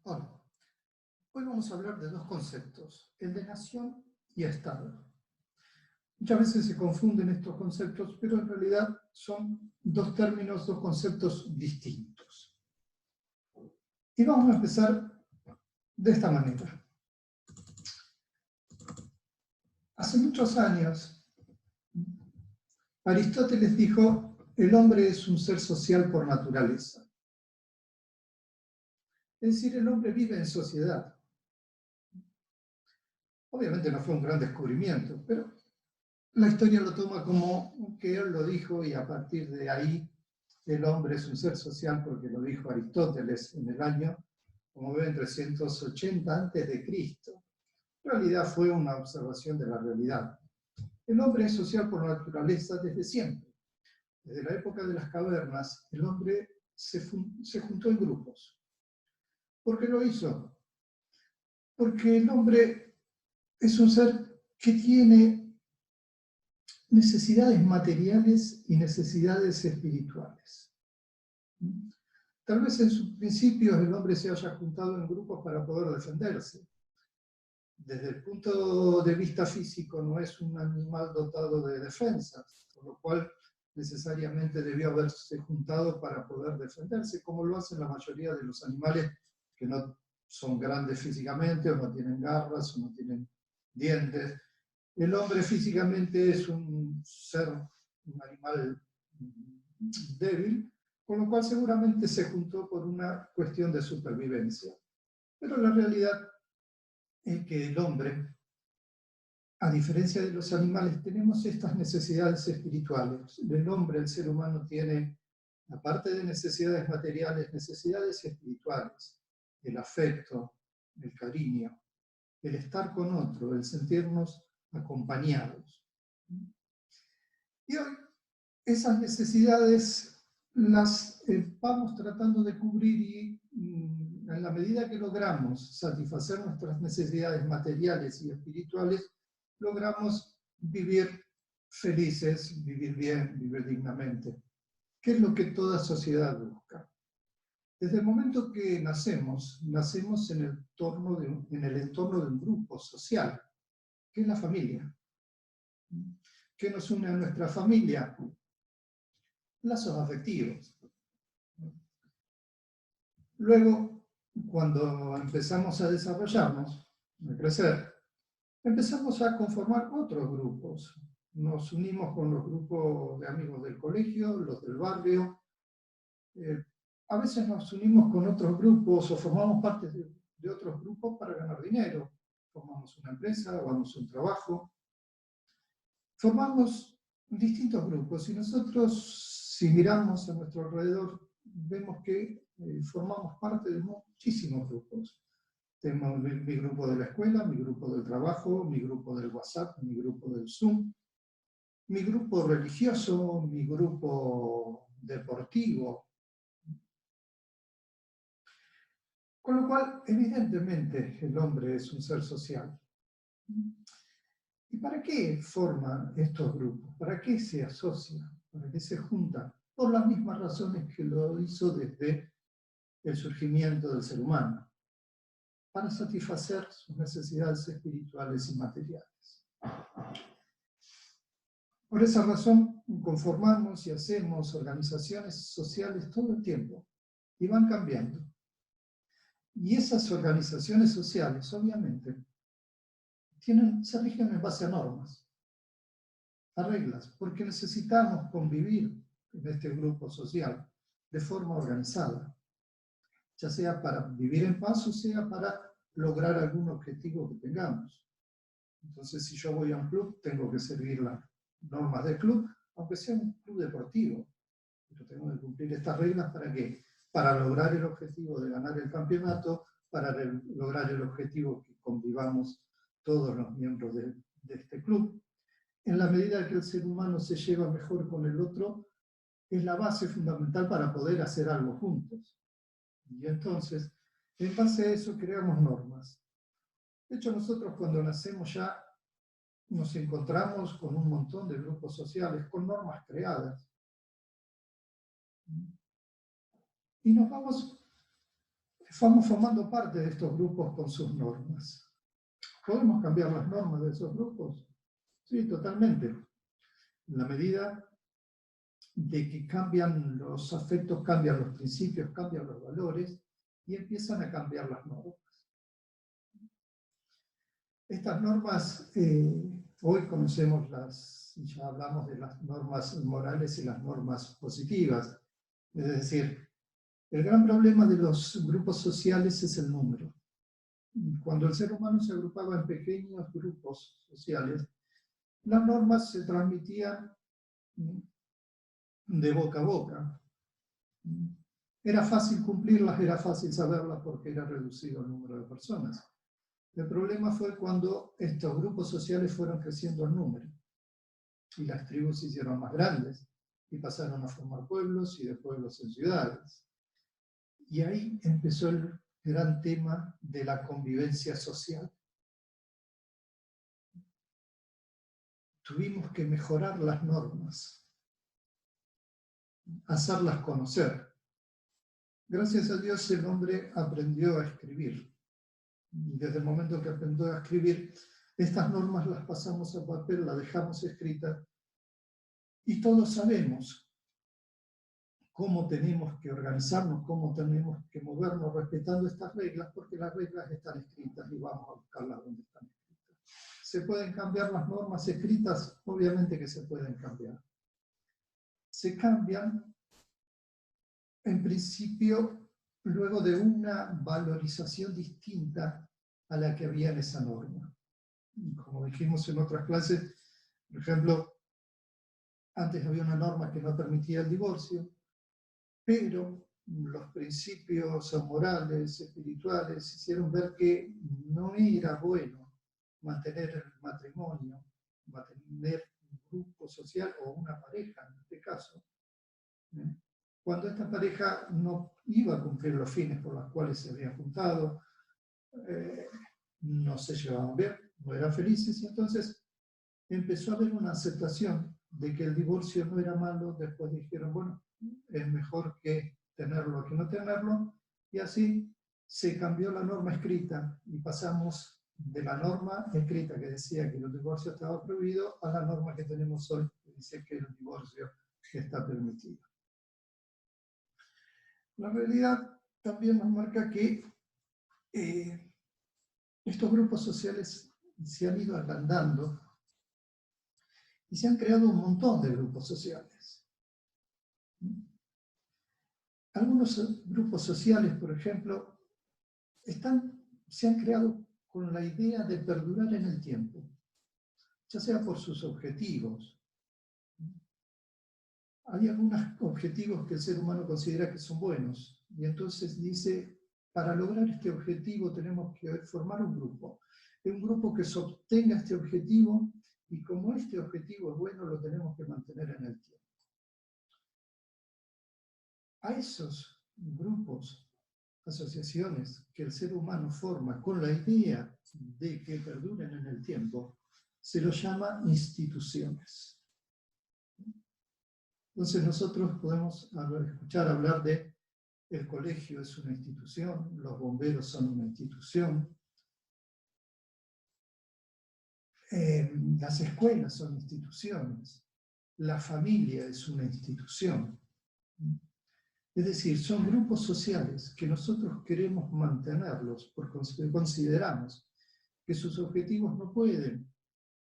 Hola, hoy vamos a hablar de dos conceptos, el de nación y Estado. Muchas veces se confunden estos conceptos, pero en realidad son dos términos, dos conceptos distintos. Y vamos a empezar de esta manera. Hace muchos años, Aristóteles dijo, el hombre es un ser social por naturaleza. Es decir, el hombre vive en sociedad. Obviamente no fue un gran descubrimiento, pero la historia lo toma como que él lo dijo y a partir de ahí el hombre es un ser social porque lo dijo Aristóteles en el año, como ven, 380 antes de Cristo. En realidad fue una observación de la realidad. El hombre es social por naturaleza desde siempre. Desde la época de las cavernas, el hombre se juntó en grupos. ¿Por qué lo hizo? Porque el hombre es un ser que tiene necesidades materiales y necesidades espirituales. Tal vez en sus principios el hombre se haya juntado en grupos para poder defenderse. Desde el punto de vista físico no es un animal dotado de defensas, por lo cual necesariamente debió haberse juntado para poder defenderse, como lo hacen la mayoría de los animales que no son grandes físicamente, o no tienen garras, o no tienen dientes. El hombre físicamente es un ser, un animal débil, con lo cual seguramente se juntó por una cuestión de supervivencia. Pero la realidad es que el hombre, a diferencia de los animales, tenemos estas necesidades espirituales. El hombre, el ser humano, tiene, aparte de necesidades materiales, necesidades espirituales, el afecto, el cariño, el estar con otro, el sentirnos acompañados. Y hoy esas necesidades las vamos tratando de cubrir y en la medida que logramos satisfacer nuestras necesidades materiales y espirituales, logramos vivir felices, vivir bien, vivir dignamente. ¿Qué es lo que toda sociedad busca? Desde el momento que nacemos en el entorno de un grupo social, que es la familia. ¿Qué nos une a nuestra familia? Lazos afectivos. Luego, cuando empezamos a desarrollarnos, a crecer, empezamos a conformar otros grupos. Nos unimos con los grupos de amigos del colegio, los del barrio. A veces nos unimos con otros grupos o formamos parte de otros grupos para ganar dinero. Formamos una empresa, vamos a un trabajo. Formamos distintos grupos y nosotros, si miramos a nuestro alrededor, vemos que formamos parte de muchísimos grupos. Tengo mi grupo de la escuela, mi grupo del trabajo, mi grupo del WhatsApp, mi grupo del Zoom, mi grupo religioso, mi grupo deportivo. Con lo cual, evidentemente, el hombre es un ser social. ¿Y para qué forman estos grupos? ¿Para qué se asocian? ¿Para qué se juntan? Por las mismas razones que lo hizo desde el surgimiento del ser humano, para satisfacer sus necesidades espirituales y materiales. Por esa razón, conformamos y hacemos organizaciones sociales todo el tiempo, y van cambiando. Y esas organizaciones sociales, obviamente, se rigen en base a normas, a reglas, porque necesitamos convivir en este grupo social de forma organizada, ya sea para vivir en paz o sea para lograr algún objetivo que tengamos. Entonces, si yo voy a un club, tengo que seguir las normas del club, aunque sea un club deportivo. Pero tengo que cumplir estas reglas ¿para qué? Para lograr el objetivo de ganar el campeonato, para lograr el objetivo que convivamos todos los miembros de este club. En la medida que el ser humano se lleva mejor con el otro, es la base fundamental para poder hacer algo juntos. Y entonces, en base a eso, creamos normas. De hecho, nosotros cuando nacemos ya nos encontramos con un montón de grupos sociales, con normas creadas. Y nos vamos vamos formando parte de estos grupos con sus normas. ¿Podemos cambiar las normas de esos grupos? Sí, totalmente. En la medida de que cambian los afectos, cambian los principios, cambian los valores y empiezan a cambiar las normas. Estas normas, hoy conocemos ya hablamos de las normas morales y las normas positivas. Es decir, el gran problema de los grupos sociales es el número. Cuando el ser humano se agrupaba en pequeños grupos sociales, las normas se transmitían de boca a boca. Era fácil cumplirlas, era fácil saberlas porque era reducido el número de personas. El problema fue cuando estos grupos sociales fueron creciendo en número y las tribus se hicieron más grandes y pasaron a formar pueblos y de pueblos en ciudades. Y ahí empezó el gran tema de la convivencia social. Tuvimos que mejorar las normas, hacerlas conocer. Gracias a Dios el hombre aprendió a escribir. Y desde el momento que aprendió a escribir, estas normas las pasamos a papel, las dejamos escritas, y todos sabemos cómo tenemos que organizarnos, cómo tenemos que movernos respetando estas reglas, porque las reglas están escritas y vamos a buscarlas donde están escritas. ¿Se pueden cambiar las normas escritas? Obviamente que se pueden cambiar. Se cambian, en principio, luego de una valorización distinta a la que había en esa norma. Como dijimos en otras clases, por ejemplo, antes había una norma que no permitía el divorcio, pero los principios morales, espirituales, hicieron ver que no era bueno mantener el matrimonio, mantener un grupo social o una pareja, en este caso, cuando esta pareja no iba a cumplir los fines por los cuales se habían juntado, no se llevaban bien, no eran felices, y entonces empezó a haber una aceptación de que el divorcio no era malo. Después dijeron, bueno, es mejor que tenerlo que no tenerlo, y así se cambió la norma escrita y pasamos de la norma escrita que decía que el divorcio estaba prohibido a la norma que tenemos hoy que dice que el divorcio está permitido. La realidad también nos marca que estos grupos sociales se han ido agrandando y se han creado un montón de grupos sociales. Algunos grupos sociales, por ejemplo, se han creado con la idea de perdurar en el tiempo, ya sea por sus objetivos. Hay algunos objetivos que el ser humano considera que son buenos, y entonces dice, para lograr este objetivo tenemos que formar un grupo que sostenga este objetivo, y como este objetivo es bueno, lo tenemos que mantener en el tiempo. A esos grupos, asociaciones que el ser humano forma con la idea de que perduren en el tiempo, se los llama instituciones. Entonces nosotros podemos escuchar hablar de el colegio es una institución, los bomberos son una institución, las escuelas son instituciones, la familia es una institución. Es decir, son grupos sociales que nosotros queremos mantenerlos porque consideramos que sus objetivos no pueden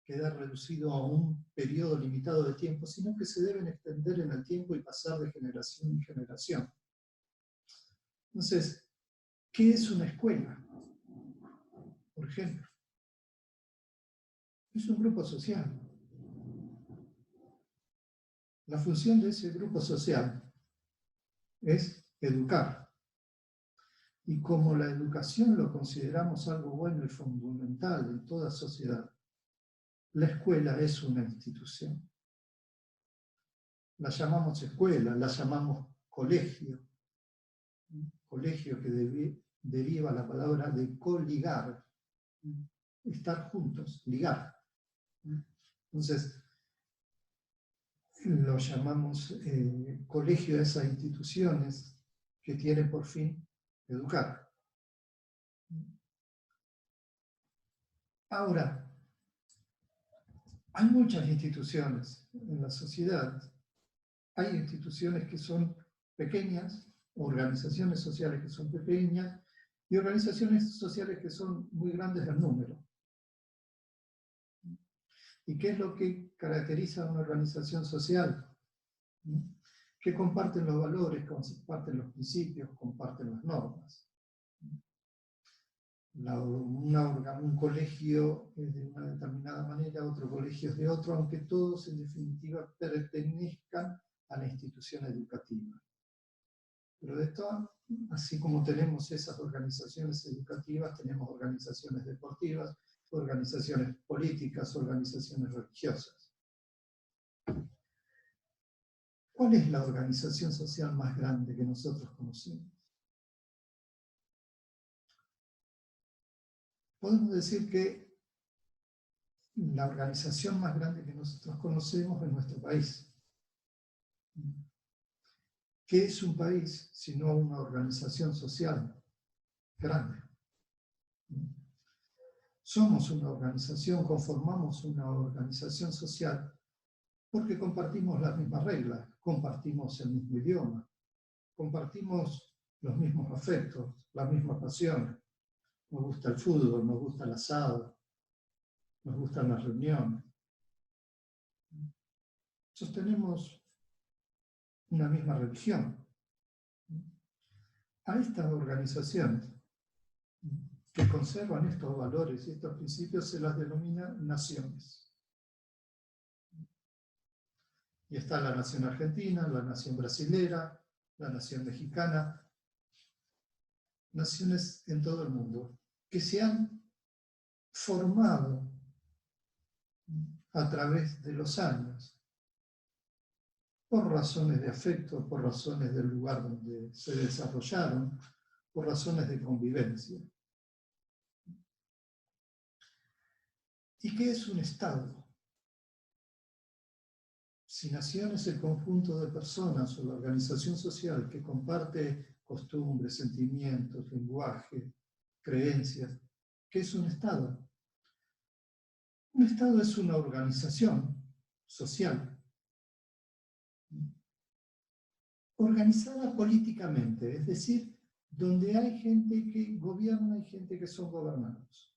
quedar reducidos a un periodo limitado de tiempo, sino que se deben extender en el tiempo y pasar de generación en generación. Entonces, ¿qué es una escuela? Por ejemplo, es un grupo social. La función de ese grupo social es educar. Y como la educación lo consideramos algo bueno y fundamental en toda sociedad, la escuela es una institución. La llamamos escuela, la llamamos colegio. Colegio que deriva la palabra de coligar, estar juntos, ligar. Entonces, lo llamamos colegio a esas instituciones que tienen por fin educar. Ahora, hay muchas instituciones en la sociedad. Hay instituciones que son pequeñas, organizaciones sociales que son pequeñas, y organizaciones sociales que son muy grandes en número. ¿Y qué es lo que caracteriza a una organización social? Que comparten los valores, comparten los principios, comparten las normas. Un colegio es de una determinada manera, otro colegio es de otro, aunque todos en definitiva pertenezcan a la institución educativa. Pero de esto, así como tenemos esas organizaciones educativas, tenemos organizaciones deportivas, organizaciones políticas, organizaciones religiosas. ¿Cuál es la organización social más grande que nosotros conocemos? Podemos decir que la organización más grande que nosotros conocemos es nuestro país. ¿Qué es un país sino una organización social grande? Somos una organización, conformamos una organización social porque compartimos las mismas reglas, compartimos el mismo idioma, compartimos los mismos afectos, las mismas pasiones. Nos gusta el fútbol, nos gusta el asado, nos gustan las reuniones. Sostenemos una misma religión. A estas organizaciones que conservan estos valores y estos principios se las denomina naciones. Y está la nación argentina, la nación brasilera, la nación mexicana, naciones en todo el mundo, que se han formado a través de los años, por razones de afecto, por razones del lugar donde se desarrollaron, por razones de convivencia. ¿Y qué es un Estado? Si nación es el conjunto de personas o la organización social que comparte costumbres, sentimientos, lenguaje, creencias, ¿qué es un Estado? Un Estado es una organización social organizada políticamente, es decir, donde hay gente que gobierna y gente que son gobernados.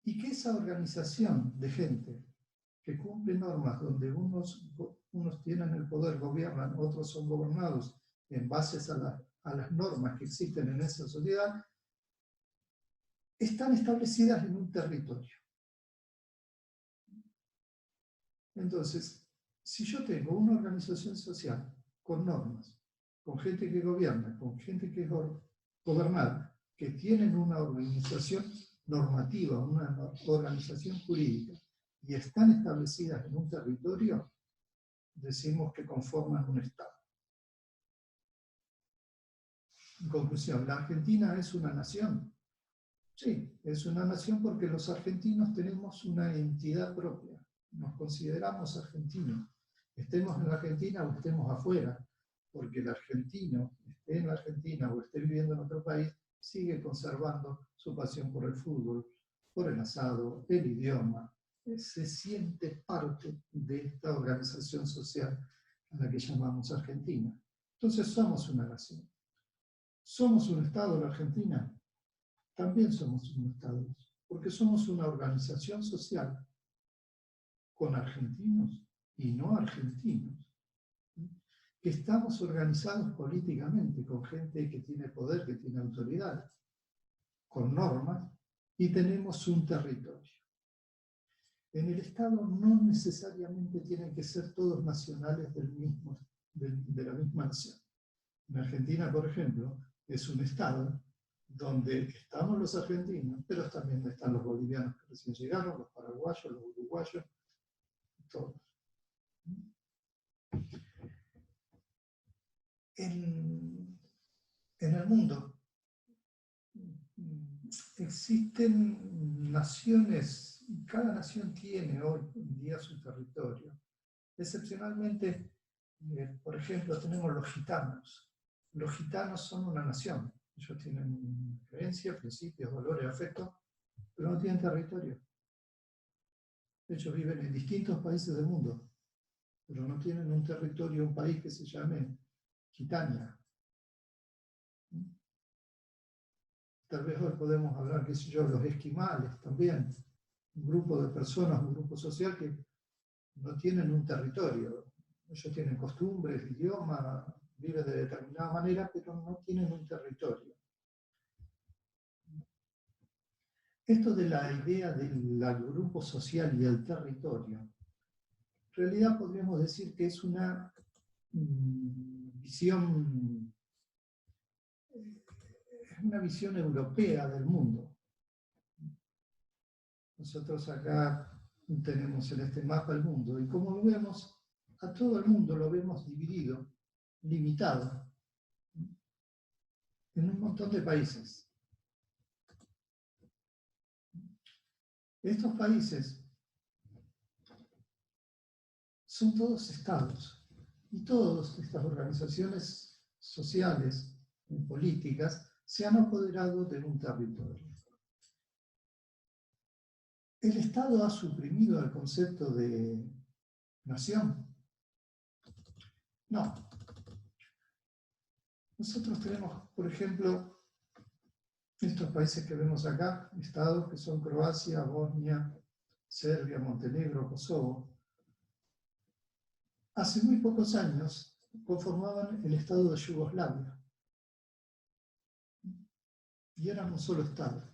Y que esa organización de gente que cumple normas donde unos tienen el poder, gobiernan, otros son gobernados en base a las normas que existen en esa sociedad, están establecidas en un territorio. Entonces, si yo tengo una organización social con normas, con gente que gobierna, con gente que es gobernada, que tienen una organización normativa, una organización jurídica, y están establecidas en un territorio, decimos que conforman un Estado. En conclusión, ¿la Argentina es una nación? Sí, es una nación porque los argentinos tenemos una entidad propia. Nos consideramos argentinos. Estemos en la Argentina o estemos afuera, porque el argentino, esté en la Argentina o esté viviendo en otro país, sigue conservando su pasión por el fútbol, por el asado, el idioma. Se siente parte de esta organización social a la que llamamos Argentina. Entonces somos una nación. ¿Somos un Estado la Argentina? También somos un Estado, porque somos una organización social con argentinos y no argentinos, que estamos organizados políticamente con gente que tiene poder, que tiene autoridad, con normas, y tenemos un territorio. En el Estado no necesariamente tienen que ser todos nacionales de la misma nación. En Argentina, por ejemplo, es un Estado donde estamos los argentinos, pero también están los bolivianos que recién llegaron, los paraguayos, los uruguayos, todos. En el mundo existen naciones, cada nación tiene hoy en día su territorio. Excepcionalmente, por ejemplo, tenemos los gitanos. Los gitanos son una nación, Ellos tienen creencias, principios, valores, afectos, pero no tienen territorio. Ellos viven en distintos países del mundo, pero no tienen un territorio, un país que se llame Gitania. Tal vez hoy podemos hablar, qué sé yo, los esquimales también, un grupo de personas, un grupo social que no tienen un territorio. Ellos tienen costumbres, idioma, viven de determinada manera, pero no tienen un territorio. Esto de la idea del grupo social y el territorio, en realidad podríamos decir que es una visión europea del mundo. Nosotros acá tenemos en este mapa el mundo, y como lo vemos, a todo el mundo lo vemos dividido, limitado, en un montón de países. Estos países son todos estados, y todas estas organizaciones sociales y políticas se han apoderado de un territorio. ¿El Estado ha suprimido el concepto de nación? No. Nosotros tenemos, por ejemplo, estos países que vemos acá, estados que son Croacia, Bosnia, Serbia, Montenegro, Kosovo. Hace muy pocos años conformaban el estado de Yugoslavia. Y eran un solo estado.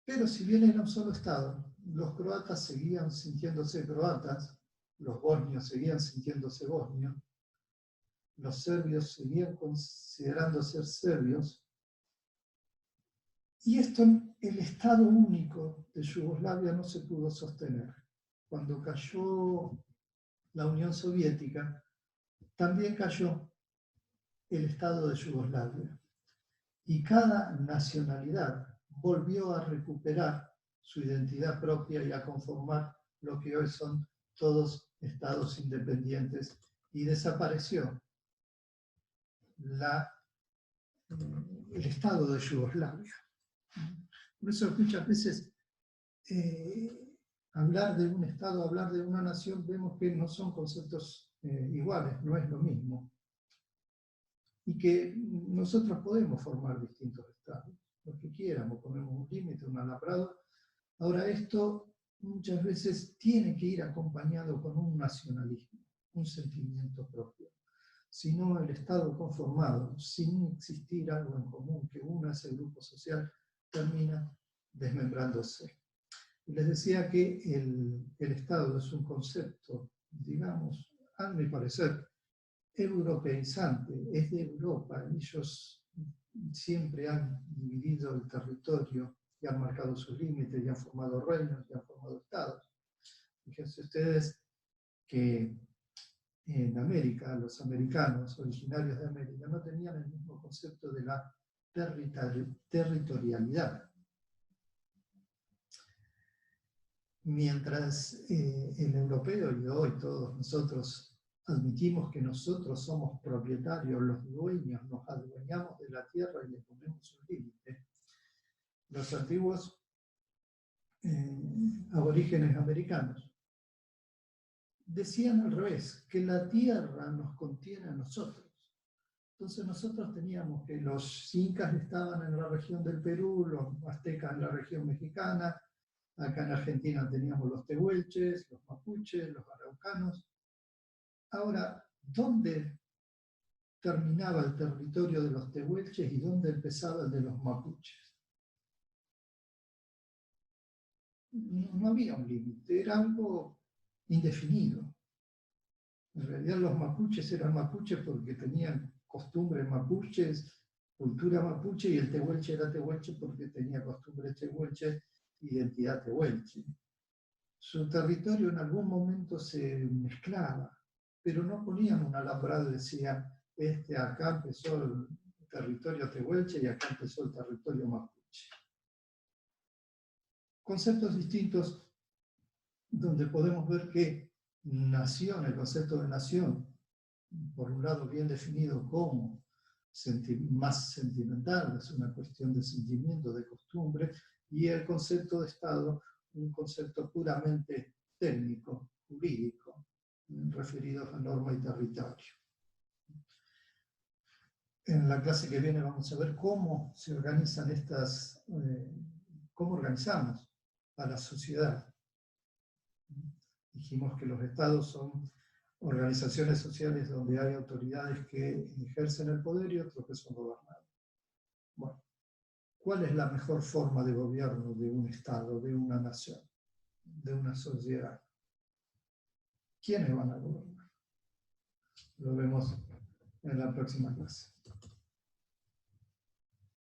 Pero si bien era un solo estado, los croatas seguían sintiéndose croatas, los bosnios seguían sintiéndose bosnios, los serbios seguían considerando ser serbios, y esto, el Estado único de Yugoslavia no se pudo sostener. Cuando cayó la Unión Soviética, también cayó el Estado de Yugoslavia. Y cada nacionalidad volvió a recuperar su identidad propia y a conformar lo que hoy son todos estados independientes, y desapareció el Estado de Yugoslavia. Por eso muchas veces hablar de un Estado, hablar de una nación, vemos que no son conceptos iguales, no es lo mismo. Y que nosotros podemos formar distintos estados, los que quieramos, ponemos un límite, un alambrado. Ahora, esto muchas veces tiene que ir acompañado con un nacionalismo, un sentimiento propio. Si no, el Estado conformado, sin existir algo en común que una ese grupo social, termina desmembrándose. Y les decía que el Estado es un concepto, digamos, a mi parecer, europeizante, es de Europa. Ellos siempre han dividido el territorio y han marcado sus límites y han formado reinos y han formado estados. Fíjense ustedes que en América, los americanos originarios de América no tenían el mismo concepto de la territorialidad. Mientras el europeo y hoy todos nosotros admitimos que nosotros somos propietarios, los dueños, nos adueñamos de la tierra y le ponemos un límite, los antiguos aborígenes americanos decían al revés, que la tierra nos contiene a nosotros. Entonces nosotros teníamos que los incas estaban en la región del Perú, los aztecas en la región mexicana, acá en Argentina teníamos los tehuelches, los mapuches, los araucanos. Ahora, ¿dónde terminaba el territorio de los tehuelches y dónde empezaba el de los mapuches? No había un límite, era algo indefinido. En realidad los mapuches eran mapuches porque tenían costumbres mapuches, cultura mapuche, y el tehuelche era tehuelche porque tenía costumbres tehuelches, identidad tehuelche. Su territorio en algún momento se mezclaba, pero no ponían un alambrado y decían, acá empezó el territorio tehuelche y acá empezó el territorio mapuche. Conceptos distintos donde podemos ver que nación, el concepto de nación, por un lado bien definido como más sentimental, es una cuestión de sentimiento, de costumbre, y el concepto de Estado, un concepto puramente técnico, jurídico, referido a norma y territorio. En la clase que viene vamos a ver cómo se organizan cómo organizamos a la sociedad. Dijimos que los estados son organizaciones sociales donde hay autoridades que ejercen el poder y otros que son gobernados. Bueno, ¿cuál es la mejor forma de gobierno de un estado, de una nación, de una sociedad? ¿Quiénes van a gobernar? Lo vemos en la próxima clase.